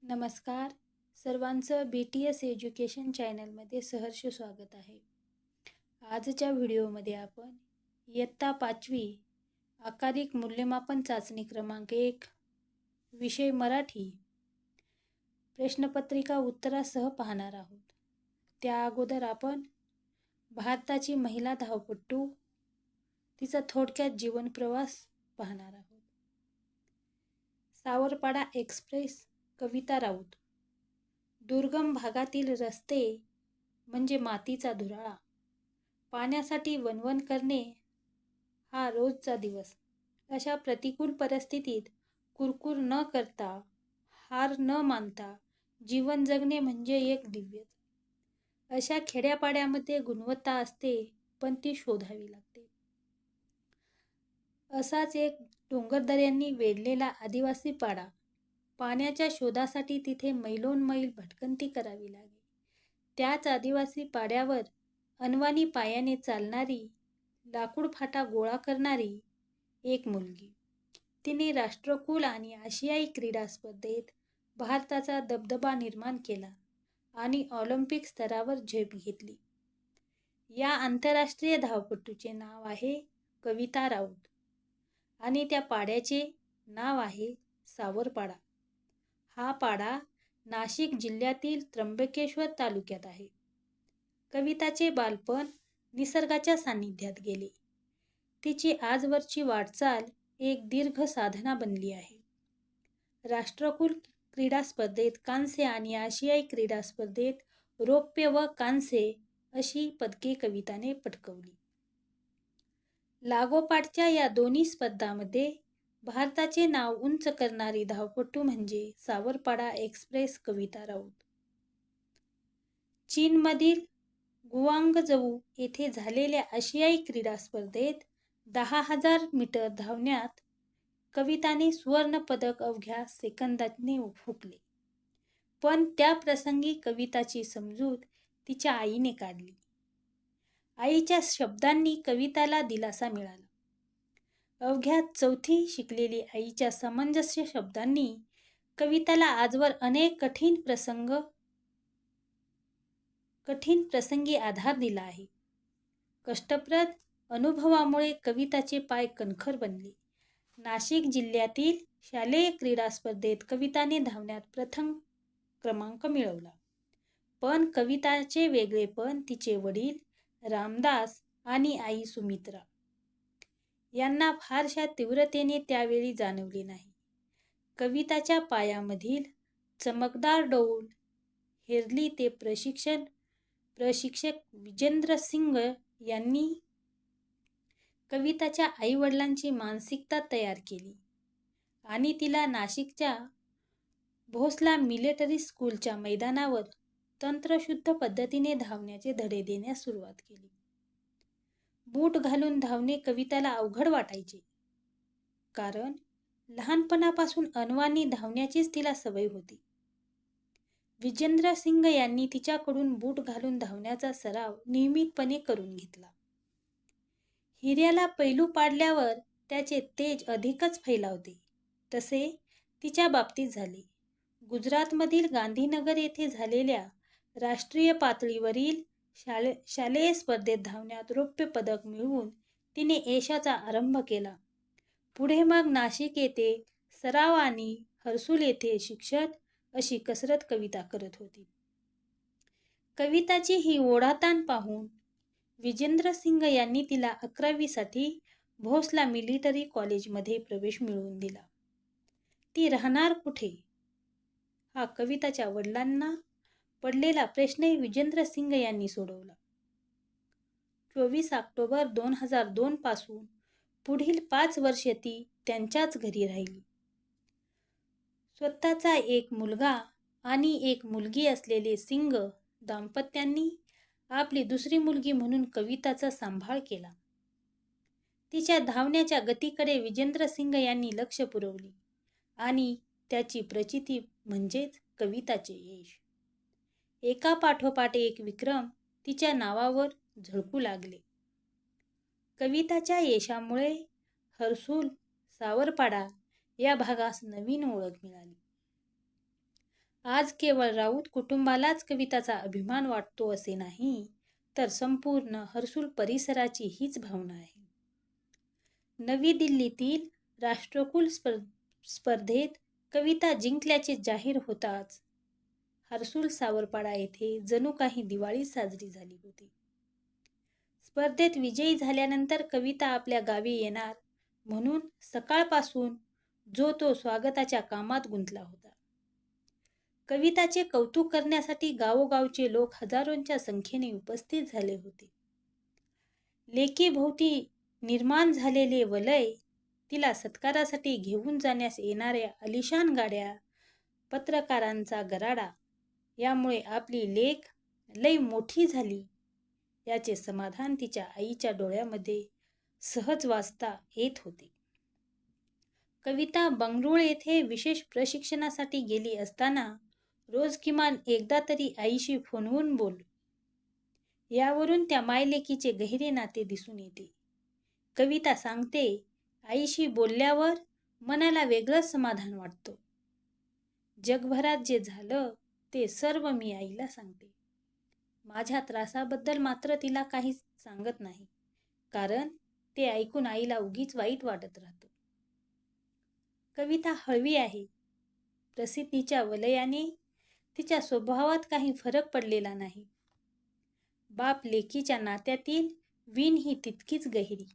नमस्कार. सर्वांचं BTS education चॅनलमध्ये सहर्ष स्वागत आहे. आजच्या व्हिडिओमध्ये आपण इयत्ता 5वी आकारिक मूल्यमापन चाचणी क्रमांक 1 विषय मराठी प्रश्नपत्रिका उत्तरासह पाहणार आहोत. त्या अगोदर आपण भारताची महिला धावपटू तिचा थोडक्यात जीवन प्रवास पाहणार आहोत. सावरपाडा एक्सप्रेस कविता राऊत. दुर्गम भागातील रस्ते म्हणजे मातीचा धुराळा. पाण्यासाठी वणवण करणे हा रोजचा दिवस. अशा प्रतिकूल परिस्थितीत कुरकुर न करता, हार न मानता जीवन जगणे म्हणजे एक दिव्यच. अशा खेड्यापाड्यामध्ये गुणवत्ता असते, पण ती शोधावी लागते. असाच एक डोंगरदऱ्यांनी वेढलेला आदिवासी पाडा. पाण्याच्या शोधासाठी तिथे मैलोनमैल भटकंती करावी लागे. त्याच आदिवासी पाड्यावर अनवाणी पायाने चालणारी, लाकूड फाटा गोळा करणारी एक मुलगी. तिने राष्ट्रकुल आणि आशियाई क्रीडा स्पर्धेत भारताचा दबदबा निर्माण केला आणि ऑलिम्पिक स्तरावर झेप घेतली. या आंतरराष्ट्रीय धावपटूचे नाव आहे कविता राऊत आणि त्या पाड्याचे नाव आहे सावरपाडा. हा पाडा नाशिक जिल्ह्यातील त्र्यंबकेश्वर तालुक्यात आहे. कविताचे बालपण निसर्गाच्या सान्निध्यात गेले. तिची आजवरची वाटचाल एक दीर्घ साधना बनली आहे. राष्ट्रकुल क्रीडा स्पर्धेत कांस्य आणि आशियाई क्रीडा स्पर्धेत रौप्य व कांस्य अशी पदके कविताने पटकावली. लागोपाठच्या या दोन्ही स्पर्धांमध्ये भारताचे नाव उंच करणारी धावपटू म्हणजे सावरपाडा एक्सप्रेस कविता राऊत. चीनमधील गुआंगझू येथे झालेल्या आशियाई क्रीडा स्पर्धेत 10,000 मीटर धावण्यात कविताने सुवर्ण पदक अवघ्या सेकंदाने हुकले. पण त्या प्रसंगी कविताची समजूत तिच्या आईने काढली. आईच्या शब्दांनी कविताला दिलासा मिळाला. अवघ्या 4थी शिकलेली आईच्या समंजस्य शब्दांनी कविताला आजवर अनेक कठीण प्रसंगी आधार दिला आहे. कष्टप्रद अनुभवामुळे कविताचे पाय कणखर बनले. नाशिक जिल्ह्यातील शालेय क्रीडा स्पर्धेत कविताने धावण्यात प्रथम क्रमांक मिळवला. पण कविताचे वेगळेपण तिचे वडील रामदास आणि आई सुमित्रा यांना फारशा तीव्रतेने त्यावेळी जाणवले नाही. कविताच्या पायामधील चमकदार डौल हेरली ते प्रशिक्षक विजेंद्र सिंग यांनी कविताच्या आईवडिलांची मानसिकता तयार केली आणि तिला नाशिकच्या भोसला मिलिटरी स्कूलच्या मैदानावर तंत्रशुद्ध पद्धतीने धावण्याचे धडे देण्यास सुरुवात केली. बूट घालून धावणे कविताला अवघड वाटायचे, कारण लहानपणापासून अनवाणी धावण्याचीच तिला सवय होती. विजेंद्र सिंग यांनी तिच्याकडून बूट घालून धावण्याचा सराव नियमितपणे करून घेतला. हिऱ्याला पैलू पाडल्यावर त्याचे तेज अधिकच फैलावते, तसे तिच्या बाबतीत झाले. गुजरातमधील गांधीनगर येथे झालेल्या राष्ट्रीय पातळीवरील शालेय स्पर्धेत धावण्यात रौप्य पदक मिळवून तिने यशाचा आरंभ केला. पुढे मग नाशिक येथे सराव आणि हर्सुल येथे शिक्षक अशी कसरत कविता करत होती. कविताची ही ओढाताण पाहून विजेंद्र सिंग यांनी तिला 11वी साठी भोसला मिलिटरी कॉलेजमध्ये प्रवेश मिळवून दिला. ती राहणार कुठे, हा कविताच्या वडिलांना पडलेला प्रश्नही विजेंद्र सिंग यांनी सोडवला. 24 ऑक्टोबर 2002 पासून पुढील 5 वर्षे ती त्यांच्याच घरी राहिली. स्वतःचा एक मुलगा आणि एक मुलगी असलेले सिंग दाम्पत्यांनी आपली दुसरी मुलगी म्हणून कविताचा सांभाळ केला. तिच्या धावण्याच्या गतीकडे विजेंद्र सिंग यांनी लक्ष पुरवले आणि त्याची प्रचिती म्हणजेच कविताचे यश. एकापाठोपाठ एक विक्रम तिच्या नावावर झळकू लागले. कविताच्या यशामुळे हर्सुल, सावरपाडा या भागास नवीन ओळख मिळाली. आज केवळ राऊत कुटुंबालाच कविताचा अभिमान वाटतो असे नाही, तर संपूर्ण हर्सुल परिसराची हीच भावना आहे. नवी दिल्लीतील राष्ट्रकुल स्पर्धेत कविता जिंकल्याचे जाहीर होताच हर्सुल सावरपाडा येथे जणू काही दिवाळी साजरी झाली होती. स्पर्धेत विजयी झाल्यानंतर कविता आपल्या गावी येणार म्हणून सकाळपासून जो तो स्वागताच्या कामात गुंतला होता. कविताचे कौतुक करण्यासाठी गावोगावचे लोक हजारोंच्या संख्येने उपस्थित झाले होते. लेकीभोवती निर्माण झालेले वलय, तिला सत्कारासाठी घेऊन जाण्यास येणाऱ्या आलिशान गाड्या, पत्रकारांचा गराडा, यामुळे आपली लेक लई मोठी झाली याचे समाधान तिच्या आईच्या डोळ्यामध्ये सहज वाचता येत होते. कविता बंगळुरू येथे विशेष प्रशिक्षणासाठी गेली असताना रोज किमान एकदा तरी आईशी फोनवरून बोल. यावरून त्या मायलेकीचे गहिरे नाते दिसून येते. कविता सांगते, आईशी बोलल्यावर मनाला वेगळंच समाधान वाटतं. जगभरात जे झालं ते सर्व मी आईला सांगते. माझ्या त्रासाबद्दल मात्र तिला काही सांगत नाही, कारण ते ऐकून आईला उगीच वाईट वाटत राहतं. कविता हळवी आहे. प्रसिद्धीच्या वलयाने तिच्या स्वभावात काही फरक पडलेला नाही. बाप लेकीच्या नात्यातील वीण ही तितकीच गहिरी.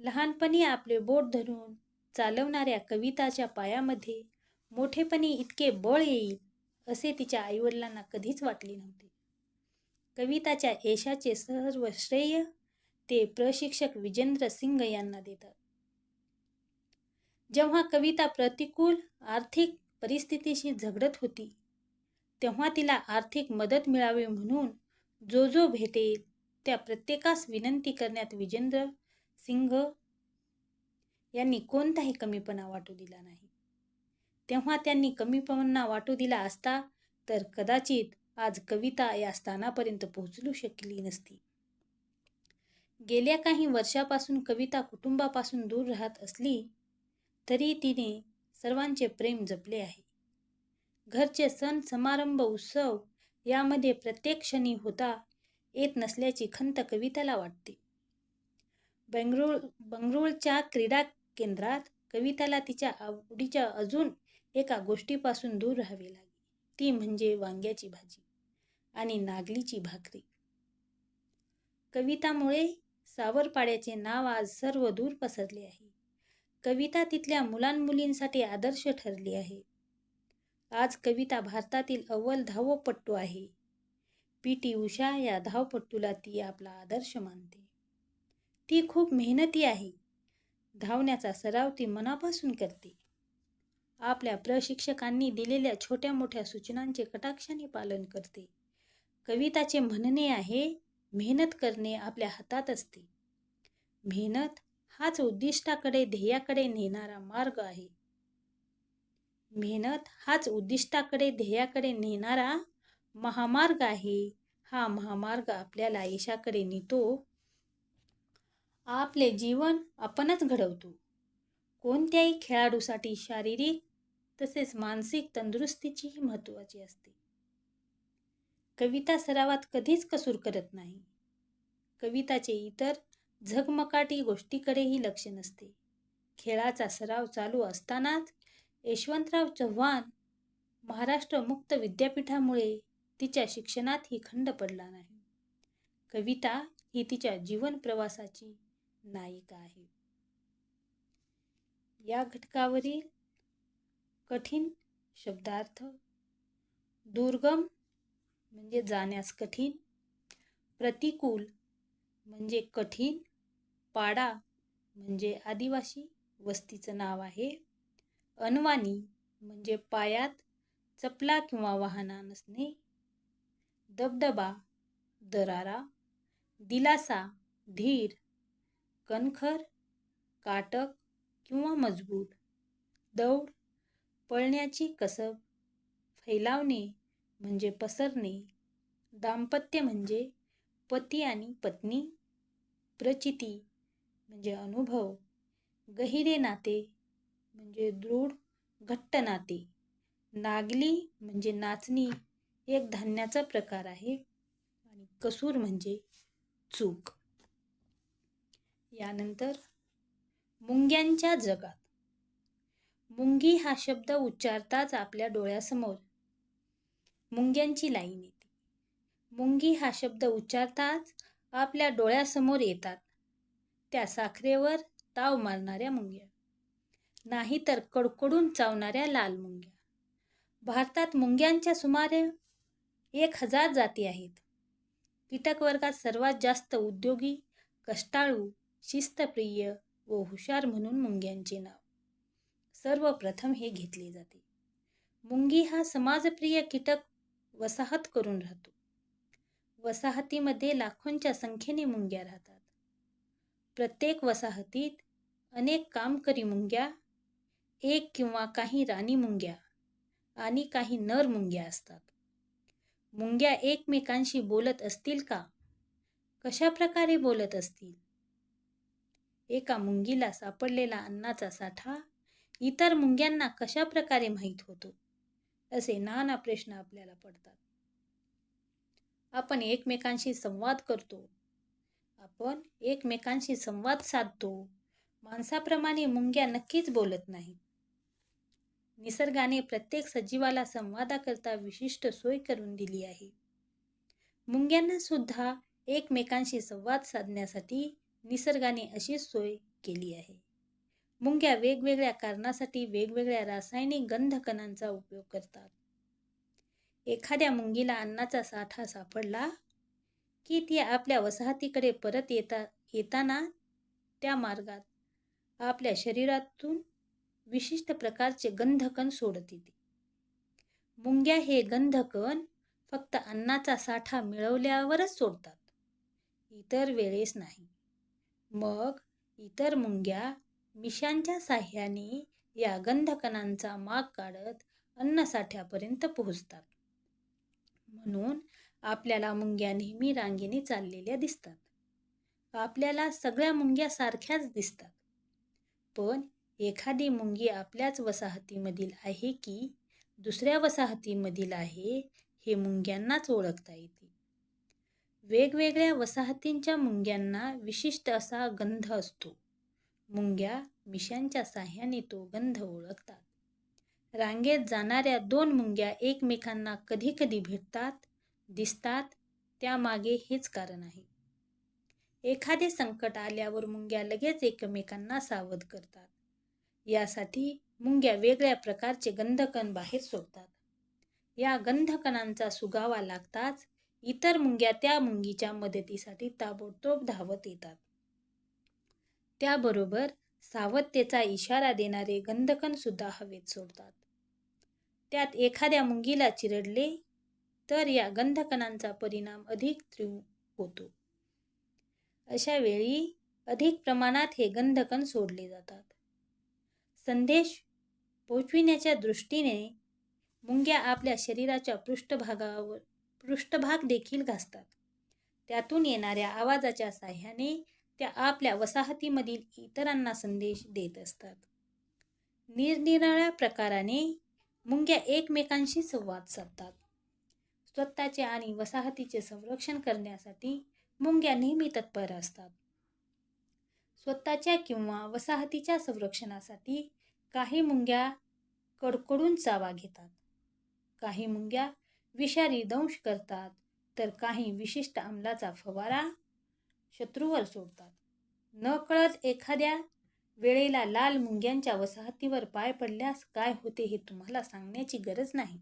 लहानपणी आपले बोट धरून चालवणाऱ्या कविताच्या पायामध्ये मोठेपणी इतके बळ येईल असे तिच्या आईवडिलांना कधीच वाटले नव्हते. कविताच्या यशाचे सर्व श्रेय ते प्रशिक्षक विजेंद्र सिंग यांना देतात. जेव्हा कविता प्रतिकूल आर्थिक परिस्थितीशी झगडत होती, तेव्हा तिला आर्थिक मदत मिळावी म्हणून जो भेटेल त्या प्रत्येकास विनंती करण्यात विजेंद्र सिंग यांनी कोणताही कमीपणा वाटू दिला नाही. तेव्हा त्यांनी कमीपणा वाटू दिला असता तर कदाचित आज कविता या स्थानापर्यंत पोहोचू शकली नसती. गेल्या काही वर्षापासून कविता कुटुंबापासून दूर राहत असली तरी तिने सर्वांचे प्रेम जपले आहे. घरचे सण समारंभ उत्सव यामध्ये प्रत्येक क्षणी होता येत नसल्याची खंत कविताला वाटते. बंगळुरूच्या क्रीडा केंद्रात कविताला तिच्या आवडीच्या अजून एका गोष्टीपासून दूर राहावे लागले. ती म्हणजे वांग्याची भाजी आणि नागलीची भाकरी. कवितामुळे सावरपाड्याचे नाव आज सर्व दूर पसरले आहे. कविता तिथल्या मुलांमुलींसाठी आदर्श ठरली आहे. आज कविता भारतातील अव्वल धावपटू आहे. पी.टी. उषा या धावपटूला ती आपला आदर्श मानते. ती खूप मेहनती आहे. धावण्याचा सराव ती मनापासून करते. आपल्या प्रशिक्षकांनी दिलेल्या छोट्या मोठ्या सूचनांचे कटाक्षाने पालन करते. कविताचे म्हणणे आहे, मेहनत करणे आपल्या हातात असते. मेहनत हाच उद्दिष्टाकडे ध्येयाकडे नेणारा मार्ग आहे. मेहनत हाच उद्दिष्टाकडे ध्येयाकडे नेणारा महामार्ग आहे. हा महामार्ग आपल्याला यशाकडे नेतो. आपले जीवन आपणच घडवतो. कोणत्याही खेळाडूसाठी शारीरिक तसेच मानसिक तंदुरुस्तीचीही महत्त्वाची असते. कविता सरावात कधीच कसूर करत नाही. कविताचे इतर झगमगाटी गोष्टीकडेही लक्ष नसते. खेळाचा सराव चालू असतानाच यशवंतराव चव्हाण महाराष्ट्र मुक्त विद्यापीठामुळे तिच्या शिक्षणातही खंड पडला नाही. कविता ही तिच्या जीवन प्रवासाची नायिका आहे. या घटकावरील कठीण शब्दार्थ. दुर्गम म्हणजे जाण्यास कठीण, प्रतिकूल म्हणजे कठीण, पाडा म्हणजे आदिवासी वस्तीचं नाव आहे, अनवाणी म्हणजे पायात चपला किंवा वाहना नसणे, दबदबा दरारा, दिलासा धीर, कणखर काटक किंवा मजबूत, दौड पळण्याची कसब, फैलावणे म्हणजे पसरणे, दाम्पत्य म्हणजे पती आणि पत्नी, प्रचिती म्हणजे अनुभव, गहिरे नाते म्हणजे दृढ घट्ट नाते, नागली म्हणजे नाचणी एक धान्याचा प्रकार आहे आणि कसूर म्हणजे चूक. यानंतर मुंग्यांच्या जगात. मुंगी हा शब्द उच्चारताच आपल्या डोळ्यासमोर मुंग्यांची लाईन येते. मुंगी हा शब्द उच्चारताच आपल्या डोळ्यासमोर येतात त्या साखरेवर ताव मारणाऱ्या मुंग्या, नाहीतर कडकडून चावणाऱ्या लाल मुंग्या. भारतात मुंग्यांच्या सुमारे 1000 जाती आहेत. कीटक वर्गात सर्वात जास्त उद्योगी, कष्टाळू, शिस्तप्रिय व हुशार म्हणून मुंग्यांचे नाव सर्वप्रथम हे घेतले जाते. मुंगी हा समाजप्रिय कीटक वसाहत करून राहतो. वसाहतीमध्ये लाखोंच्या संख्येने मुंग्या राहतात. प्रत्येक वसाहतीत अनेक कामकरी मुंग्या, एक किंवा काही राणी मुंग्या आणि काही नर मुंग्या असतात. मुंग्या एकमेकांशी बोलत असतील का? कशा प्रकारे बोलत असतील? एका मुंगीला सापडलेला अन्नाचा साठा इतर मुंग्यांना कशा प्रकारे माहीत होतो? असे नाना प्रश्न आपल्याला पडतात. आपण एकमेकांशी संवाद करतो. आपण एकमेकांशी संवाद साधतो. माणसाप्रमाणे मुंग्या नक्कीच बोलत नाहीत. निसर्गाने प्रत्येक सजीवाला संवादाकरता विशिष्ट सोय करून दिली आहे. मुंग्यांना सुद्धा एकमेकांशी संवाद साधण्यासाठी निसर्गाने अशी सोय केली आहे. मुंग्या वेगवेगळ्या कारणासाठी वेगवेगळ्या रासायनिक गंधकणांचा उपयोग करतात. एखाद्या मुंगीला अन्नाचा साठा सापडला की ती आपल्या वसाहतीकडे परत येताना त्या मार्गात आपल्या शरीरातून विशिष्ट प्रकारचे गंधकण सोडत येते. मुंग्या हे गंधकण फक्त अन्नाचा साठा मिळवल्यावरच सोडतात, इतर वेळेस नाही. मग इतर मुंग्या मिशांच्या साह्याने या गंधकणांचा माग काढत अन्नसाठ्यापर्यंत पोहोचतात. म्हणून आपल्याला मुंग्या नेहमी रांगेने चाललेल्या दिसतात. आपल्याला सगळ्या मुंग्या सारख्याच दिसतात. पण एखादी मुंगी आपल्याच वसाहतीमधील आहे की दुसऱ्या वसाहतीमधील आहे हे मुंग्यांनाच ओळखता येते. वेगवेगळ्या वसाहतींच्या मुंग्यांना विशिष्ट असा गंध असतो. मुंग्या मिशांच्या साह्याने तो गंध ओळखतात. रांगेत जाणाऱ्या 2 मुंग्या एकमेकांना कधी कधी भेटतात, दिसतात, त्यामागे हेच कारण आहे. एखादे संकट आल्यावर मुंग्या लगेच एकमेकांना सावध करतात. यासाठी मुंग्या वेगळ्या प्रकारचे गंधकण बाहेर सोडतात. या गंधकणांचा सुगावा लागताच इतर मुंग्या त्या मुंगीच्या मदतीसाठी ताबडतोब धावत येतात. त्याबरोबर सावधतेचा इशारा देणारे गंधकण सुद्धा हवेत सोडतात. त्यात एखाद्या मुंगीला चिरडले तर या गंधकणांचा परिणाम अधिक तीव्र होतो. अशा वेळी अधिक प्रमाणात हे गंधकण सोडले जातात. संदेश पोहोचविण्याच्या दृष्टीने मुंग्या आपल्या शरीराच्या पृष्ठभाग देखील घासतात. त्यातून येणाऱ्या आवाजाच्या साह्याने त्या आपल्या वसाहतीमधील इतरांना संदेश देत असतात. निरनिराळ्या प्रकाराने मुंग्या एकमेकांशी संवाद साधतात. स्वतःचे आणि वसाहतीचे संरक्षण करण्यासाठी मुंग्या नेहमी तत्पर असतात. स्वतःच्या किंवा वसाहतीच्या संरक्षणासाठी काही मुंग्या कडकडून चावा घेतात. काही मुंग्या विषारी दंश करतात तर काही विशिष्ट अंमलाचा फवारा शत्रूवर सोडतात. नकळत एखाद्या वेळेला लाल मुंग्यांच्या वसाहतीवर पाय पडल्यास काय होते हे तुम्हाला सांगण्याची गरज नाही.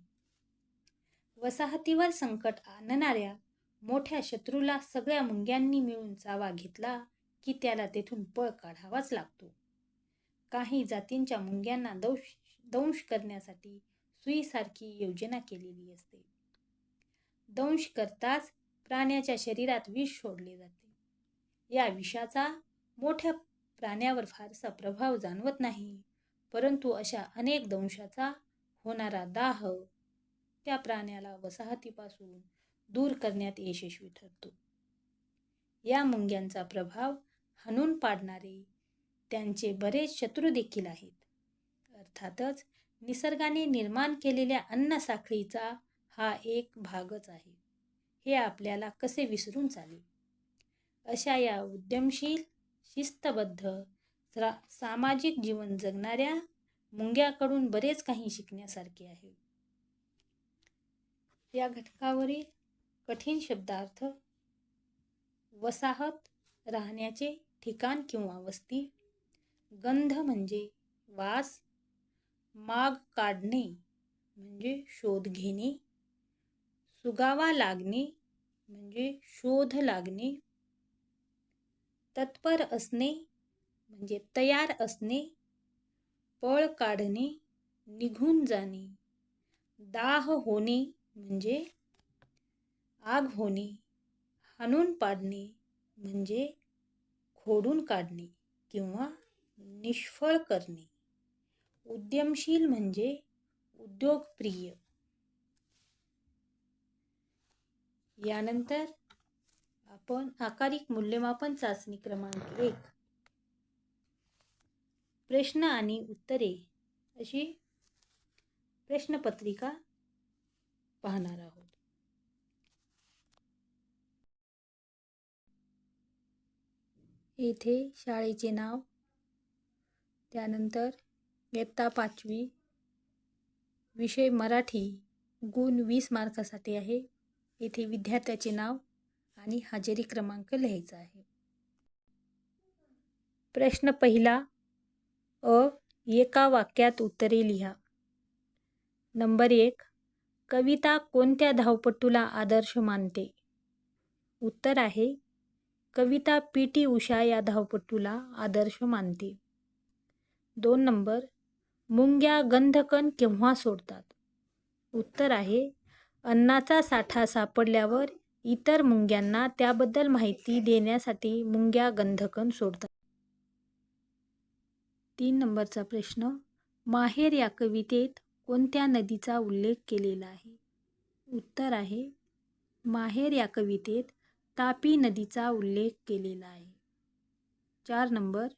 वसाहतीवर संकट आणणाऱ्या मोठ्या शत्रूला सगळ्या मुंग्यांनी मिळून चावा घेतला की त्याला तेथून पळ काढावाच लागतो. काही जातींच्या मुंग्यांना दंश करण्यासाठी सुईसारखी योजना केलेली असते. दंश करताच प्राण्याच्या शरीरात विष सोडले जाते. या विषाचा मोठ्या प्राण्यावर फारसा प्रभाव जाणवत नाही, परंतु अशा अनेक दंशाचा होणारा दाह त्या प्राण्याला वसाहतीपासून दूर करण्यात यशस्वी ठरतो. या मुंग्यांचा प्रभाव हाणून पाडणारे त्यांचे बरेच शत्रू देखील आहेत. अर्थातच निसर्गाने निर्माण केलेल्या अन्नसाखळीचा हा एक भागच आहे. हे आपल्याला कसे विसरून चालेल? अशा या उद्यमशील, शिस्तबद्ध, सामाजिक जीवन जगणाऱ्या मुंग्याकडून बरेच काही शिकण्यासारखे आहे. या घटकावरील कठीण शब्दार्थ: वसाहत, राहण्याचे ठिकाण किंवा वस्ती. गंध म्हणजे वास. माग काढणे म्हणजे शोध घेणे. सुगावा लागणे म्हणजे शोध लागणे. तत्पर असणे म्हणजे तयार असणे. पळ काढणे, निघून जाणे. दाह होणे म्हणजे आग होणे. हाणून पाडणे म्हणजे खोडून काढणे किंवा निष्फळ करणे. उद्यमशील म्हणजे उद्योगप्रिय. यानंतर आपण आकारिक मूल्यमापन चाचणी क्रमांक 1 प्रश्न आणि उत्तरे अशी प्रश्नपत्रिका पाहणार आहोत. येथे शाळेचे नाव, त्यानंतर इयत्ता 5वी, विषय मराठी, गुण 20 मार्कासाठी आहे. येथे विद्यार्थ्याचे नाव आणि हजेरी क्रमांक लिहायचा आहे. प्रश्न पहिला अ. एका वाक्यात उत्तरे लिहा. नंबर 1. कविता कोणत्या धावपटूला आदर्श मानते? उत्तर आहे कविता पी.टी. उषा या धावपटूला आदर्श मानते. 2 नंबर. मुंग्या गंधकण केव्हा सोडतात? उत्तर आहे अन्नाचा साठा सापडल्यावर इतर मुंग्यांना त्याबद्दल माहिती देण्यासाठी मुंग्या गंधकण सोडतात. 3 नंबरचा प्रश्न. माहेर या कवितेत कोणत्या नदीचा उल्लेख केलेला आहे? उत्तर आहे माहेर या कवितेत तापी नदीचा उल्लेख केलेला आहे. 4 नंबर.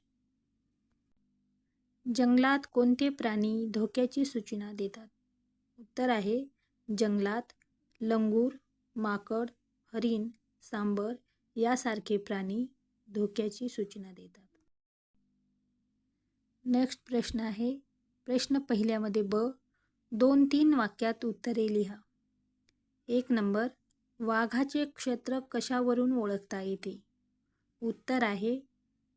जंगलात कोणते प्राणी धोक्याची सूचना देतात? उत्तर आहे जंगलात लंगूर, माकड, हरिण, सांबर यासारखे प्राणी धोक्याची सूचना देतात. नेक्स्ट प्रश्न आहे प्रश्न पहिल्यामध्ये ब. 2-3 वाक्यात उत्तरे लिहा. 1 नंबर. वाघाचे क्षेत्र कशावरून ओळखता येते? उत्तर आहे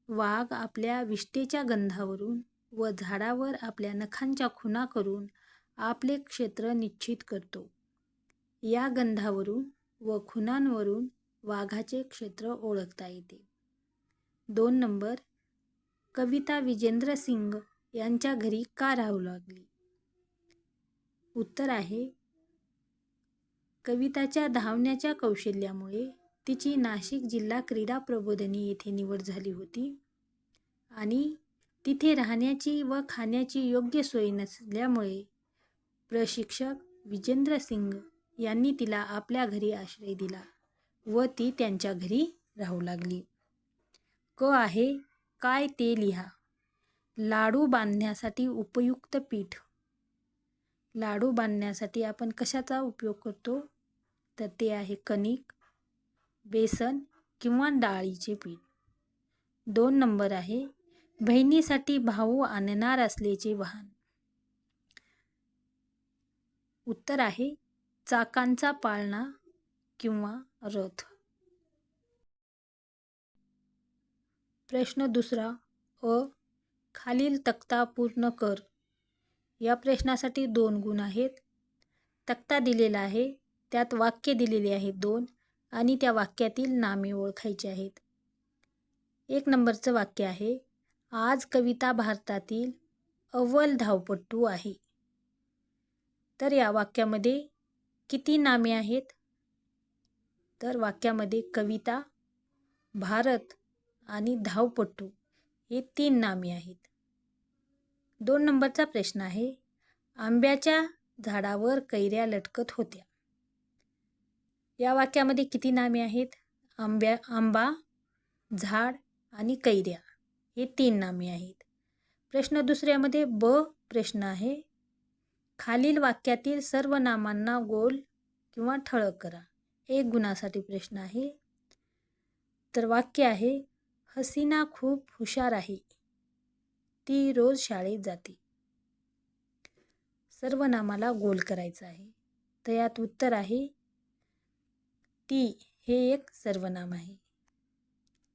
वाघ आपल्या विष्ठेच्या गंधावरून व झाडावर आपल्या नखांच्या खुणा करून आपले क्षेत्र निश्चित करतो. या गंधावरून व खुणांवरून वाघाचे क्षेत्र ओळखता येते. 2 नंबर. कविता विजेंद्र सिंग यांच्या घरी का राहू लागली? उत्तर आहे कविताच्या धावण्याच्या कौशल्यामुळे तिची नाशिक जिल्हा क्रीडा प्रबोधिनी येथे निवड झाली होती आणि तिथे राहण्याची व खाण्याची योग्य सोय नसल्यामुळे प्रशिक्षक विजेंद्र सिंग यांनी तिला आपल्या घरी आश्रय दिला व ती त्यांच्या घरी राहू लागली. क आहे काय ते लिहा. लाडू बांधण्यासाठी उपयुक्त पीठ. लाडू बांधण्यासाठी आपण कशाचा उपयोग करतो? तर ते आहे कणिक, बेसन किंवा डाळीचे पीठ. 2 नंबर आहे बहिणीसाठी भाऊ आणणार असल्याचे वाहन. उत्तर आहे चाकांचा पाळणा किंवा रथ. प्रश्न दुसरा अ. खालील तक्ता पूर्ण कर. या प्रश्नासाठी 2 गुण आहेत. तक्ता दिलेला आहे, त्यात वाक्य दिलेले आहेत 2 आणि त्या वाक्यातील नामे ओळखायची आहेत. 1 नंबरचं वाक्य आहे आज कविता भारतातील अव्वल धावपटू आहे. तर या वाक्यामध्ये किती नामे आहेत? तर वाक्यामध्ये कविता, भारत आणि धावपटू हे 3 नामे आहेत. 2 नंबरचा प्रश्न आहे आंब्याच्या झाडावर कैऱ्या लटकत होत्या. या वाक्यामध्ये किती नामे आहेत? आंबा, झाड आणि कैऱ्या हे 3 नामे आहेत. प्रश्न दुसऱ्यामध्ये ब प्रश्न आहे खालील वाक्यातील सर्व नामांना गोल किंवा ठळक करा. 1 गुणासाठी प्रश्न आहे. तर वाक्य आहे, हसीना खूप हुशार आहे. ती रोज शाळेत जाते. सर्व नामाला गोल करायचं आहे. तर यात उत्तर आहे, ती हे एक सर्वनाम आहे.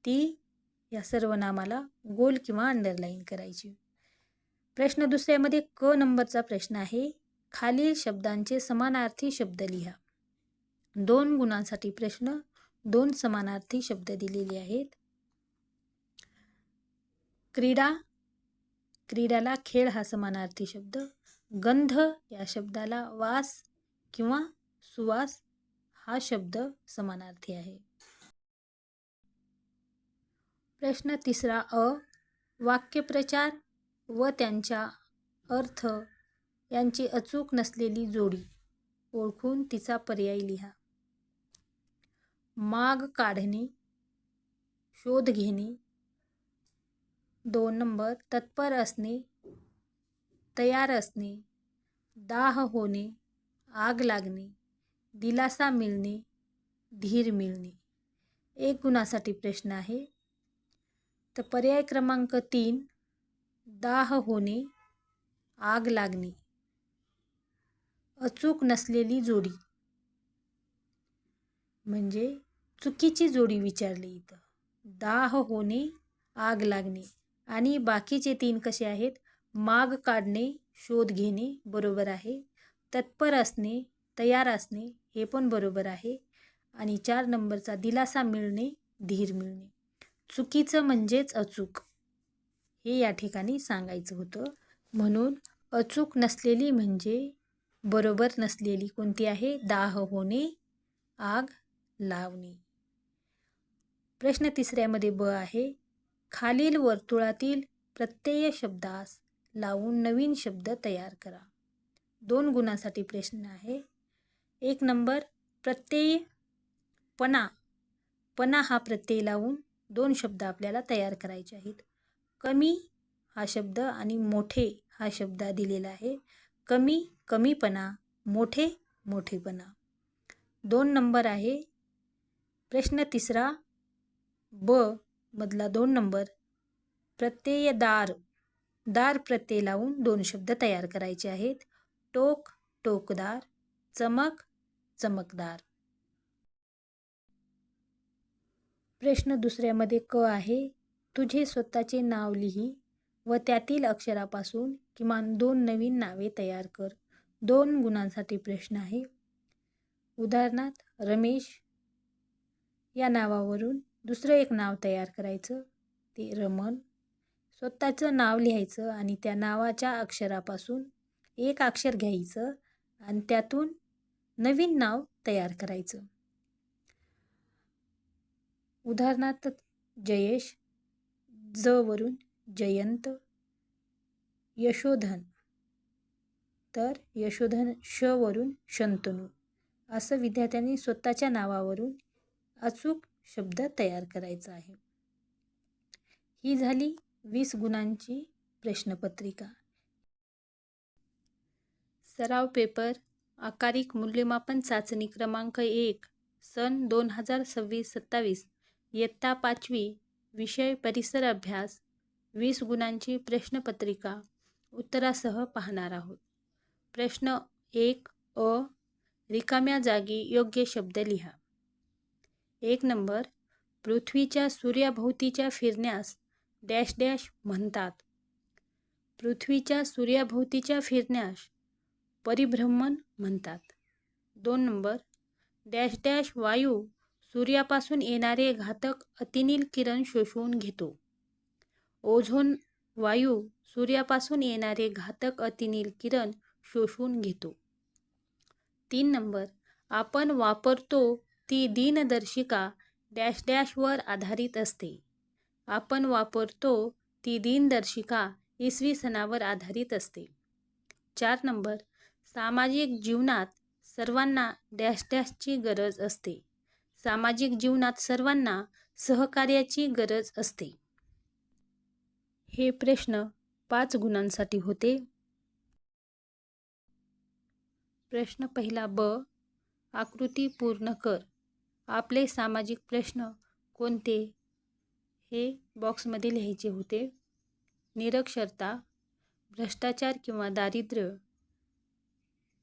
ती या सर्वनामाला गोल किंवा अंडरलाईन करायची. प्रश्न दुसऱ्यामध्ये क नंबरचा प्रश्न आहे, खालील शब्दांचे समानार्थी शब्द लिहा. 2 गुणांसाठी प्रश्न, 2 समानार्थी शब्द दिलेले आहेत. क्रीडा, क्रीडाला खेळ हा समानार्थी शब्द. गंध या शब्दाला वास किंवा सुवास हा शब्द समानार्थी आहे. प्रश्न तिसरा अ, वाक्यप्रचार व त्यांचा अर्थ यांची अचूक नसलेली जोडी ओळखून तिचा पर्याय लिहा. माग काढणे, शोध घेणे. 2 नंबर, तत्पर असणे, तयार असणे, दाह होणे, आग लागणे, दिलासा मिळणे, धीर मिळणे. 1 गुणासाठी प्रश्न आहे. तर पर्याय क्रमांक 3, दाह होणे, आग लागणे. अचूक नसलेली जोडी म्हणजे चुकीची जोडी विचारली इथं. दाह होणे, आग लागणे आणि बाकीचे 3 कसे आहेत? माग काढणे, शोध घेणे बरोबर आहे. तत्पर असणे, तयार असणे हे पण बरोबर आहे. आणि 4 नंबरचा दिलासा मिळणे, धीर मिळणे. चुकीचं म्हणजेच अचूक हे या ठिकाणी सांगायचं होतं. म्हणून अचूक नसलेली म्हणजे बरोबर नसलेली कोणती आहे? दाह होणे, आग लावणे. प्रश्न तिसऱ्यामध्ये ब आहे, खालील वर्तुळातील प्रत्यय शब्दास लावून नवीन शब्द तयार करा. 2 गुणासाठी प्रश्न आहे. 1 नंबर, प्रत्यय पणा. पणा हा प्रत्यय लावून 2 शब्द आपल्याला तयार करायचे आहेत. कमी हा शब्द आणि मोठे हा शब्द दिलेला आहे. कमी, कमीपणा, मोठे, मोठेपणा. 2 नंबर आहे. प्रश्न तिसरा ब मधला 2 नंबर, प्रत्यय दार. दार प्रत्यय लावून 2 शब्द तयार करायचे आहेत. टोक, टोकदार, चमक, चमकदार. प्रश्न दुसऱ्यामध्ये क आहे, तुझे स्वतःचे नाव लिही व त्यातील अक्षरापासून किमान 2 नवीन नावे तयार कर. 2 गुणांसाठी प्रश्न आहे. उदाहरणार्थ, रमेश या नावावरून दुसरं एक नाव तयार करायचं, ते रमण. स्वतःचं नाव लिहायचं आणि त्या नावाच्या अक्षरापासून एक अक्षर घ्यायचं आणि त्यातून नवीन नाव तयार करायचं. उदाहरणार्थ, जयेश, ज वरून जयंत. यशोधन, तर यशोधन श वरून शंतनू. असं विद्यार्थ्यांनी स्वतःच्या नावावरून अचूक शब्द तयार करायचा आहे. ही झाली 20 गुणांची प्रश्नपत्रिका. सराव पेपर आकारिक मूल्यमापन चाचणी क्रमांक 1 सन 2026-27 इयत्ता 5वी विषय परिसर अभ्यास 20 गुणांची प्रश्नपत्रिका उत्तरासह पाहणार आहोत. प्रश्न 1 अ, रिकाम्या जागी योग्य शब्द लिहा. 1 नंबर, पृथ्वीच्या सूर्याभोवतीच्या फिरण्यास डॅश डॅश म्हणतात. पृथ्वीच्या सूर्याभोवतीच्या फिरण्यास परिभ्रमण म्हणतात. 2 नंबर, डॅश डॅश वायू सूर्यापासून येणारे घातक अतिनील किरण शोषून घेतो. ओझोन वायू सूर्यापासून येणारे घातक अतिनील किरण शोषून घेतो. 3 नंबर, आपण वापरतो ती दिनदर्शिका डॅश डॅशवर आधारित असते. आपण वापरतो ती दिनदर्शिका इसवी सनावर आधारित असते. 4 नंबर, सामाजिक जीवनात सर्वांना डॅश डॅशची गरज असते. सामाजिक जीवनात सर्वांना सहकार्याची गरज असते. हे प्रश्न 5 गुणांसाठी होते. प्रश्न पहिला ब. आकृती पूर्ण कर. आपले सामाजिक प्रश्न कोणते हे बॉक्समध्ये लिहायचे होते. निरक्षरता, भ्रष्टाचार किंवा दारिद्र्य,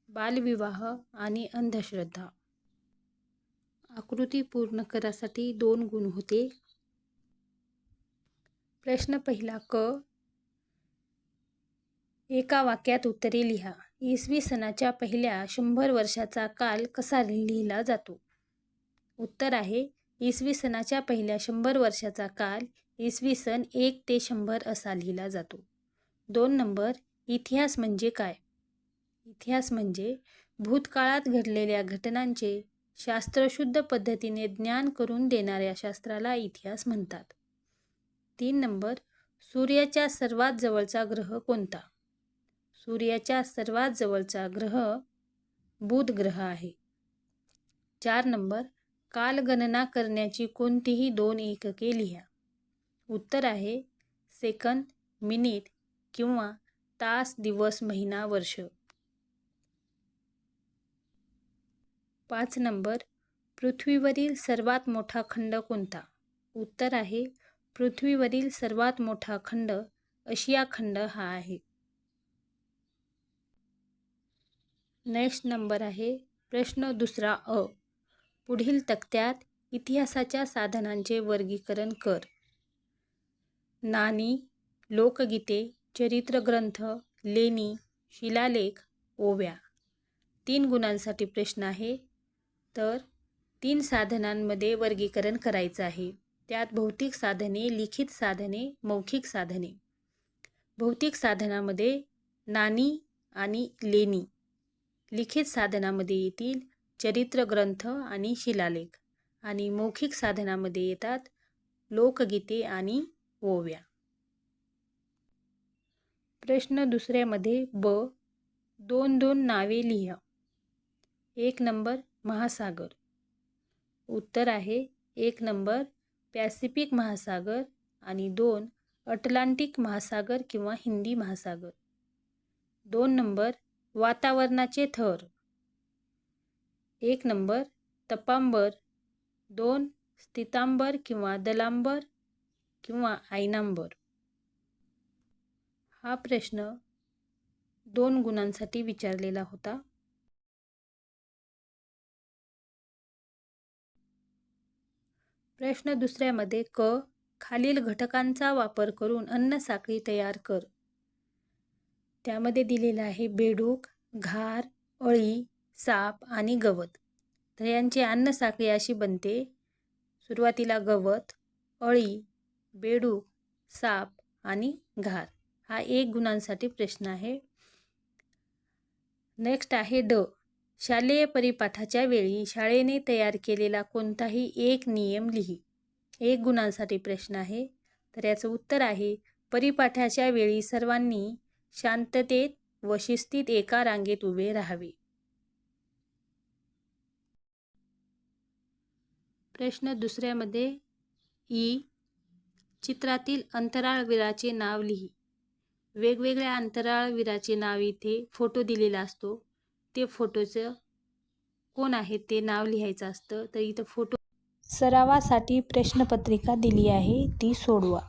बालविवाह आणि अंधश्रद्धा. आकृती पूर्ण करासाठी 2 गुण होते. प्रश्न पहिला क. एका वाक्यात उत्तरे लिहा. इसवी सनाच्या पहिल्या 100 वर्षाचा काल कसा लिहिला जातो? उत्तर आहे इसवी सनाच्या पहिल्या 100 वर्षाचा काल इसवी सन 1 ते 100 असा लिहिला जातो. 2 नंबर. इतिहास म्हणजे काय? इतिहास म्हणजे भूतकाळात घडलेल्या घटनांचे शास्त्रशुद्ध पद्धतीने ज्ञान करून देणाऱ्या शास्त्राला इतिहास म्हणतात. 3 नंबर. सूर्याच्या सर्वात जवळचा ग्रह कोणता? सूर्याच्या सर्वात जवळचा ग्रह बुध ग्रह आहे. 4 नंबर. कालगणना करण्याची कोणतीही 2 एकके लिहा. उत्तर आहे सेकंद, मिनिट किंवा तास, दिवस, महिना, वर्ष. 5 नंबर. पृथ्वीवरील सर्वात मोठा खंड कोणता? उत्तर आहे पृथ्वीवरील सर्वात मोठा खंड आशिया खंड हा आहे. नेक्स्ट नंबर आहे प्रश्न दुसरा अ. पुढील तक्त्यात इतिहासाच्या साधनांचे वर्गीकरण कर. नाणी, लोकगीते, चरित्रग्रंथ, लेणी, शिलालेख, ओव्या. 3 गुणांसाठी प्रश्न आहे. तर 3 साधनांमध्ये वर्गीकरण करायचं आहे. त्यात भौतिक साधने, लिखित साधने, मौखिक साधने. भौतिक साधनामध्ये नाणी आणि लेणी. लिखित साधनामध्ये येतील चरित्रग्रंथ आणि शिलालेख. आणि मौखिक साधनामध्ये येतात लोकगीते आणि ओव्या. प्रश्न दुसऱ्यामध्ये ब. 2 नावे लिहा. 1 नंबर महासागर. उत्तर आहे 1 नंबर पॅसिफिक महासागर आणि 2 अटलांटिक महासागर किंवा हिंदी महासागर. 2 नंबर वातावरणाचे थर. 1 नंबर तपांबर, 2 स्थितांबर किंवा दलांबर किंवा आयनांबर. हा प्रश्न 2 गुणांसाठी विचारलेला होता. प्रश्न दुसऱ्यामध्ये क. खालील घटकांचा वापर करून अन्न साखळी तयार कर. त्यामध्ये दिलेलं आहे बेडूक, घार, अळी, साप आणि गवत. तर यांची अन्न साखळी अशी बनते. सुरुवातीला गवत, अळी, बेडूक, साप आणि घार. हा 1 गुणांसाठी प्रश्न आहे. नेक्स्ट आहे ड. शालेय परिपाठाच्या वेळी शाळेने तयार केलेला कोणताही 1 नियम लिही. 1 गुणांसाठी प्रश्न आहे. तर याचं उत्तर आहे परिपाठाच्या वेळी सर्वांनी शांततेत व शिस्तीत एका रांगेत उभे राहावे. प्रश्न दुसऱ्यामध्ये ई. चित्रातील अंतराळवीराचे नाव लिही. वेगवेगळ्या अंतराळवीराचे नाव इथे फोटो दिलेला असतो. ते फोटोचं कोण आहे ते नाव लिहायचं असतं. तर इथं फोटो सरावासाठी प्रश्नपत्रिका दिली आहे, ती सोडवा.